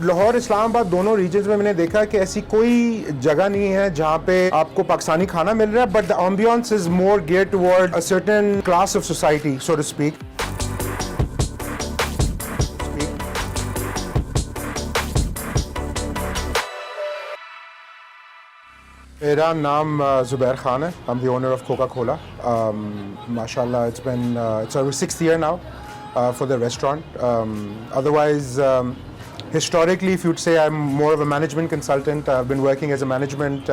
लाहौर इस्लामाबाद दोनों रीजन्स में मैंने देखा कि ऐसी कोई जगह नहीं है जहाँ पे आपको पाकिस्तानी खाना मिल रहा है, but the ambience is more gear toward a certain class of society, so to speak. मेरा नाम Zubair Khan है. I'm the owner of Khoka Khola. MashaAllah, it's our 6th year now for the restaurant. Otherwise, historically, if you'd say I'm more of a management consultant, I've been working as a management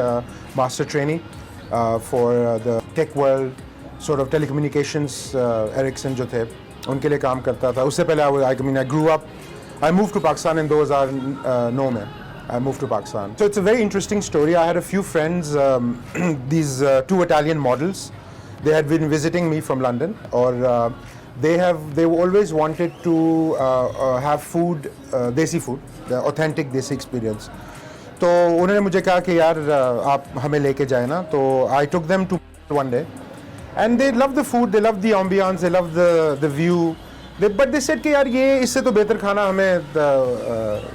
master trainee for the tech world, sort of telecommunications. Ericsson जो थे, उनके लिए काम करता था. उससे पहले I grew up. I moved to Pakistan in 2009 में. I moved to Pakistan. So it's a very interesting story. I had a few friends, these two Italian models. They had been visiting me from London, or they always wanted to have food, desi food, the authentic desi experience. तो उन्होंने मुझे कहा कि यार आप हमें लेके जाए ना. तो I took them to one day, and they loved the food, they loved the ambiance, they loved the view. But they said कि यार ये इससे तो बेहतर खाना हमें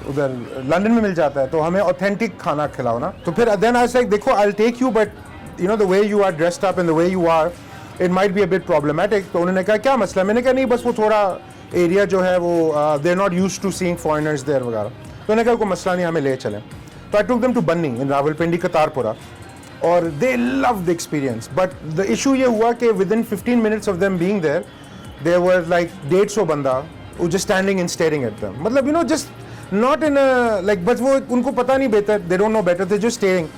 उधर लंदन में मिल जाता है, तो हमें ऑथेंटिक खाना खिलाओ ना. तो फिर then I was like, देखो I'll take you, but you know the way you are dressed up and the way you are, it might be a bit problematic. तो उन्होंने कहा क्या मसला. मैंने कहा नहीं, बस वो थोड़ा एरिया जो है वो they're not used to seeing foreigners there वगैरह. तो उन्होंने कहा कोई मसला नहीं, हमें ले चलें. तो I took them to Banni in Rawalpindi, Katarpura, और they loved the experience. But the issue ये हुआ कि within 15 minutes of them being there, there were like 150 बंदा who just standing and staring at them. मतलब you know just not in a like, बस वो उनको पता नहीं बेहतर, they don't know better, they just staring.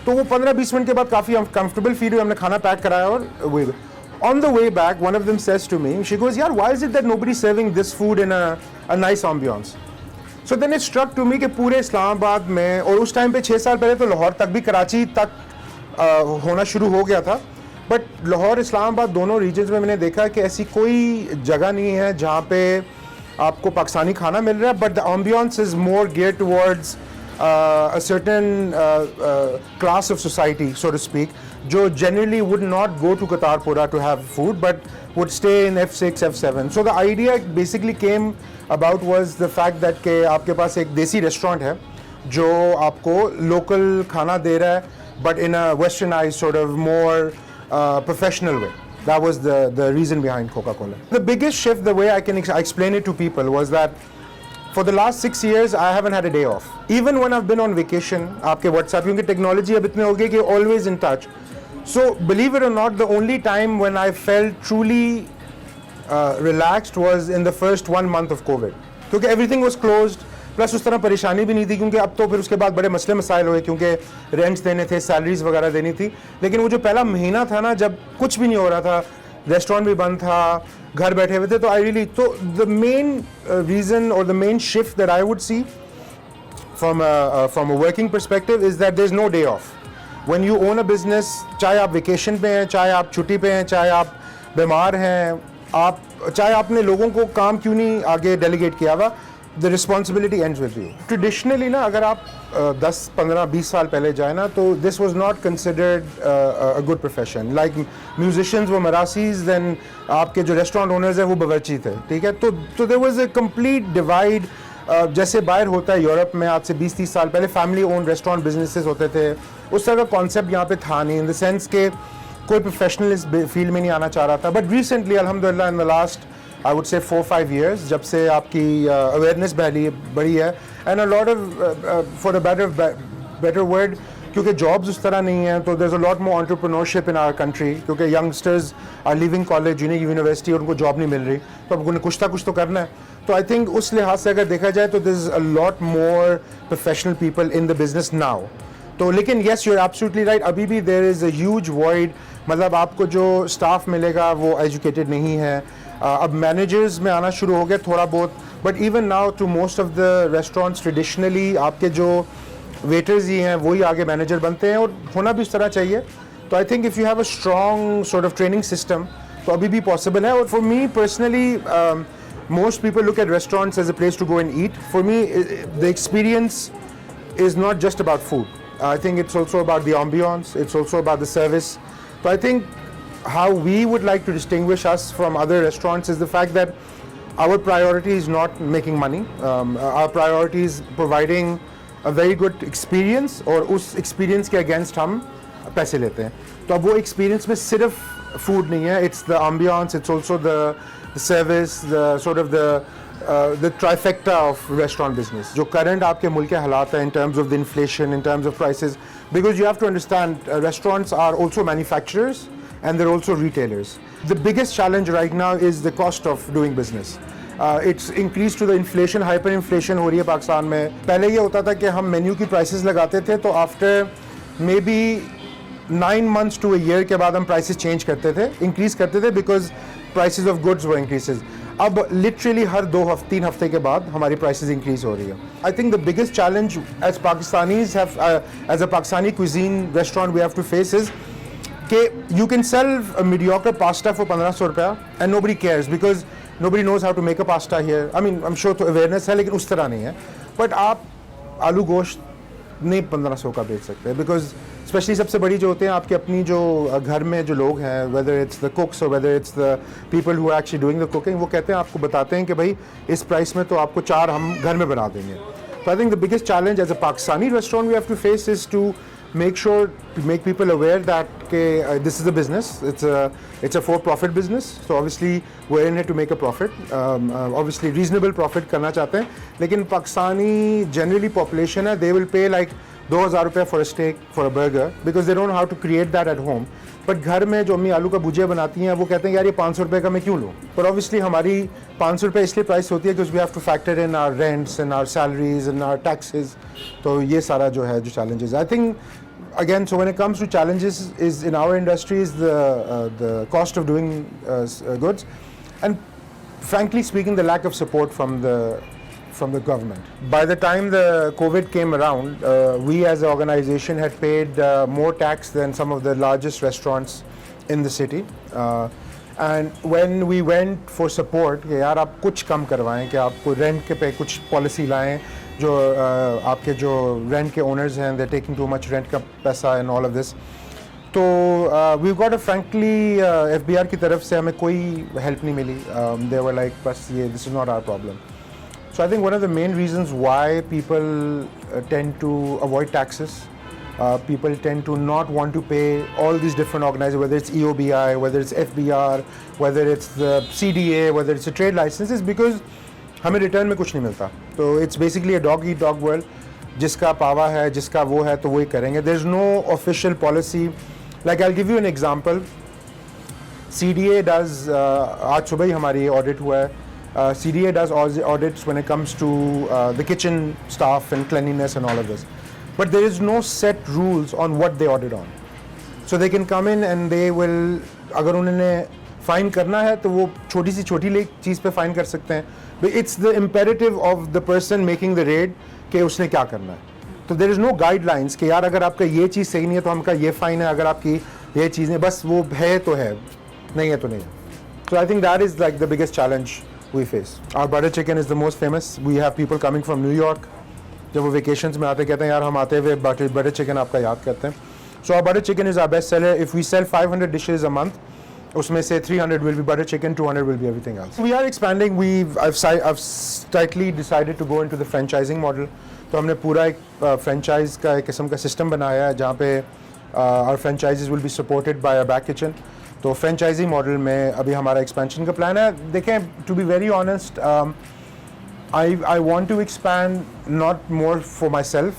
तो वो 15-20 मिनट के बाद काफ़ी comfortable फील हुई. हमने खाना पैक कराया और on the way back one of them says to me, she goes, यार why is it that nobody's serving this food in a nice ambiance? So then it struck to me कि पूरे इस्लामाबाद में, और उस time पे 6 साल पहले तो लाहौर तक भी, कराची तक होना शुरू हो गया था, बट लाहौर इस्लामाबाद दोनों रीजन्स में मैंने देखा कि ऐसी कोई जगह नहीं है जहाँ पे आपको पाकिस्तानी खाना मिल रहा है, but the ambience is more गियर towards a certain class of society, so to speak, जो generally would not go to Katarpura to have food but would stay in F6, F7. So the idea basically came about was the fact that कि आपके पास एक देसी restaurant है जो आपको local खाना दे रहा है, but in a westernised sort of more professional way. That was the reason behind Khoka Khola. The biggest shift, the way I can explain it to people, was that for the last 6 years I haven't had a day off. Even when I've been on vacation, आपके WhatsApp, क्योंकि technology अब इतने हो गए कि always in touch. So believe it or not, the only time when I felt truly relaxed was in the first 1 month of COVID. क्योंकि everything was closed. Plus उस तरह परेशानी भी नहीं थी, क्योंकि अब तो फिर उसके बाद बड़े मसले मसाइल हुए, क्योंकि रेंट्स देने थे, सैलरीज वगैरह देनी थी. लेकिन वो जो पहला महीना था ना, जब कुछ भी नहीं हो रहा था, रेस्टोरेंट भी बंद था, घर बैठे हुए थे, तो आई रियली, तो द मेन रीज़न और the main shift that I would see from a working perspective is that there is no day off. When you own a business, चाहे आप वेकेशन पे हैं, चाहे आप छुट्टी पे हैं, चाहे आप बीमार हैं, आप चाहे आपने लोगों को काम क्यों नहीं आगे डेलीगेट किया हुआ, the responsibility ends with you. Traditionally ना, अगर आप 10, 15, 20 साल पहले जाए ना, तो this was not considered a good profession. Like musicians वो मरासीज, then आपके जो restaurant owners हैं वो बावर्ची थे, ठीक है. तो there was a complete divide. जैसे बाहर होता है यूरोप में, आज से 20-30 साल पहले फैमिली ओन रेस्टोरेंट बिजनेसेस होते थे, उस तरह का कॉन्सेप्ट यहाँ पे था नहीं, इन द सेंस के कोई प्रोफेशनल इस फील्ड में नहीं आना चाह रहा था. बट रिसेंटली अल्हम्दुलिल्लाह in the last I would say 4-5 years, जब से आपकी awareness बढ़ी है, and a lot of for a better word, क्योंकि jobs उस तरह नहीं हैं, तो there's a lot more entrepreneurship in our country, क्योंकि youngsters are leaving college, university, और उनको job नहीं मिल रही, तो अब उन्हें कुछ तो करना है. तो I think उस लिहाज से अगर देखा जाए तो there's a lot more professional people in the business now. तो लेकिन yes, you're absolutely right, अभी भी there is a huge void. मतलब आपको जो staff मिलेगा वो educated नहीं है. अब मैनेजर्स में आना शुरू हो गया थोड़ा बहुत, but even now to most of the restaurants traditionally आपके जो वेटर्स ही हैं वही आगे मैनेजर बनते हैं, और होना भी इस तरह चाहिए. तो I think if you have a strong sort of training system तो अभी भी पॉसिबल है. और for me personally, most people look at restaurants as a place to go and eat. For me the experience is not just about food. I think it's also about the ambiance, it's also about the service. तो I think how we would like to distinguish us from other restaurants is the fact that our priority is not making money. Our priority is providing a very good experience, और उस experience के against हम पैसे लेते हैं. तो अब वो experience में सिर्फ food नहीं है, it's the ambiance, it's also the service, the sort of the trifecta of restaurant business. जो current आपके मुल्क के हालात हैं in terms of the inflation, in terms of prices, because you have to understand restaurants are also manufacturers and they're also retailers. The biggest challenge right now is the cost of doing business. It's increased to the inflation, hyperinflation हो रही है पाकिस्तान में. पहले ये होता था कि हम मेन्यू की prices लगाते थे तो after maybe 9 months to a year के बाद हम prices change करते थे, increase करते थे because prices of goods were increases. अब literally हर 2-3 हफ्ते के बाद हमारी prices increase हो रही है. I think the biggest challenge as Pakistanis have, as a Pakistani cuisine restaurant we have to face is that you can sell a mediocre pasta for 1500 रुपया and nobody cares because nobody knows how to make a pasta here. I mean, I'm sure तो awareness है लेकिन उस तरह नहीं है. But आप आलू गोश्त नहीं 1500 का बेच सकते because especially सबसे बड़ी जो होते हैं आपके अपनी जो घर में जो लोग हैं, whether it's the cooks or whether it's the people who are actually doing the cooking, वो कहते हैं आपको बताते हैं कि भाई इस प्राइस में तो आपको 4 हम घर में बना देंगे. So I think the biggest challenge as a Pakistani restaurant we have to face is to make sure to make people aware that this is a business, it's a for-profit business, so obviously we're in it to make a profit, obviously reasonable profit करना चाहते हैं, लेकिन Pakistani generally population है, they will pay like 2000 रुपये for a steak, for a burger, because they don't know how to create that at home. But घर में जो अम्मी आलू का भुजिया बनाती हैं वो कहते हैं यार ये 500 रुपये का मैं क्यों लूँ. But obviously हमारी 500 रुपये इसलिए प्राइस होती है because we have to factor in our rents and our salaries and our taxes. तो ये सारा जो है जो challenges. I think again, so when it comes to challenges is in our industry is the cost of doing goods, and frankly speaking the lack of support from the government. By the time the COVID came around, we as an organization had paid more tax than some of the largest restaurants in the city. And when we went for support कि यार आप कुछ कम करवाएं कि आपको rent के पे कुछ पॉलिसी लाएं जो आपके जो रेंट के ओनर्स हैं they're taking too much rent का पैसा and all of this. तो we got a frankly FBR की तरफ से हमें कोई हेल्प नहीं मिली. They were like बस ये this is not our problem. So I think one of the main reasons why people tend to avoid taxes, people tend to not want to pay all these different organizations, whether it's EOBI, whether it's FBR, whether it's the CDA, whether it's a trade license, is because हमें return में कुछ नहीं मिलता. तो it's basically a dog eat dog world. जिसका पावा है, जिसका वो है तो वही करेंगे. There's no official policy. Like I'll give you an example. CDA does आज सुबह ही हमारी audit हुआ है. CDA does audits when it comes to the kitchen staff and cleanliness and all of this. But there is no set rules on what they audit on. So they can come in and they will, अगर उन्होंने fine करना है तो वो छोटी सी छोटी चीज़ पे fine कर सकते हैं. But it's the imperative of the person making the raid कि उसने क्या करना है. तो there is no guidelines कि यार अगर आपका ये चीज़ सही नहीं है तो हमका ये फाइन है, अगर आपकी ये चीज़ नहीं, बस वो है तो है, नहीं है तो नहीं है. So I think that is like the biggest challenge we face. Our butter chicken is the most famous. We have people coming from New York. जब वो vacations में आते कहते हैं यार हम आते हुए butter chicken आपका याद करते हैं. So our butter chicken is our best seller. If we sell 500 dishes a month, उसमें से 300 will be butter chicken, 200 will be everything else. We are expanding. I've slightly decided to go into the franchising model. तो हमने पूरा एक franchise का एक किस्म का system बनाया है जहाँ पे our franchises will be supported by a back kitchen. तो franchising model में अभी हमारा expansion का plan है. देखें, to be very honest, I want to expand not more for myself,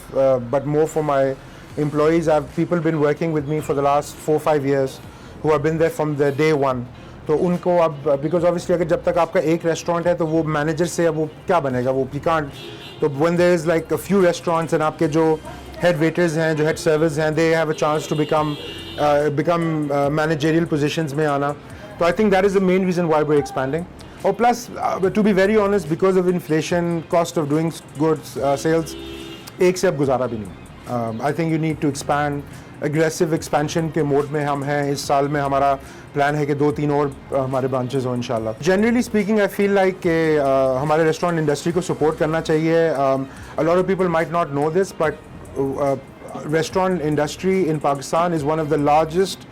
but more for my employees. People been working with me for the last 4-5 years who have been there from the day one. तो उनको अब because obviously अगर जब तक आपका एक restaurant है तो वो manager से अब वो क्या बनेगा, वो you can't. तो when there is like a few restaurants and आपके जो head waiters हैं, जो head servers हैं, they have a chance to become managerial positions में आना. So I think that is the main reason why we're expanding. Or plus, to be very honest, because of inflation, cost of doing goods, sales, एक से अब गुजारा भी नहीं. I think you need to expand. Aggressive expansion के mode में हम हैं. इस साल में हमारा प्लान है कि 2-3 और हमारे ब्रांचेस हो इंशाल्लाह. Generally speaking, I feel like कि हमारे रेस्टोरेंट इंडस्ट्री को सपोर्ट करना चाहिए. A lot of people might not know this, but restaurant industry in Pakistan is one of the largest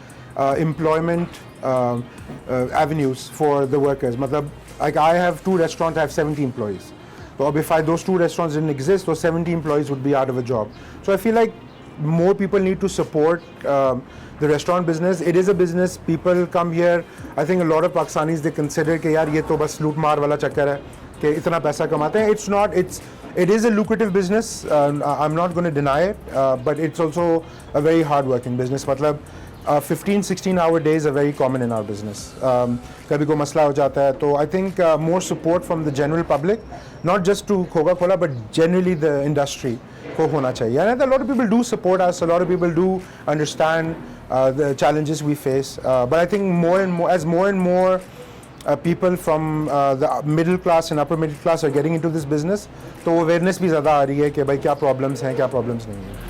employment avenues for the workers. मतलब like I have 2 restaurants, I have 70 employees. So if those 2 restaurants didn't exist, those 70 employees would be out of a job. So I feel like more people need to support the restaurant business. It is a business. People come here. I think a lot of Pakistanis, they consider कि यार ये तो बस लूट मार वाला चक्कर है कि इतना पैसा कमाते हैं. It's not. It is a lucrative business. I'm not going to deny it, but it's also a very hard-working business. मतलब 15-16 hour days are very common in our business. कभी कोई मसला हो जाता है तो I think more support from the general public, not just to Khoka Khola but generally the industry को होना चाहिए. And a lot of people do support us. A lot of people do understand the challenges we face. But I think more and more people from the middle class and upper middle class are getting into this business, तो awareness भी ज़्यादा आ रही है कि भाई क्या problems हैं क्या problems नहीं हैं.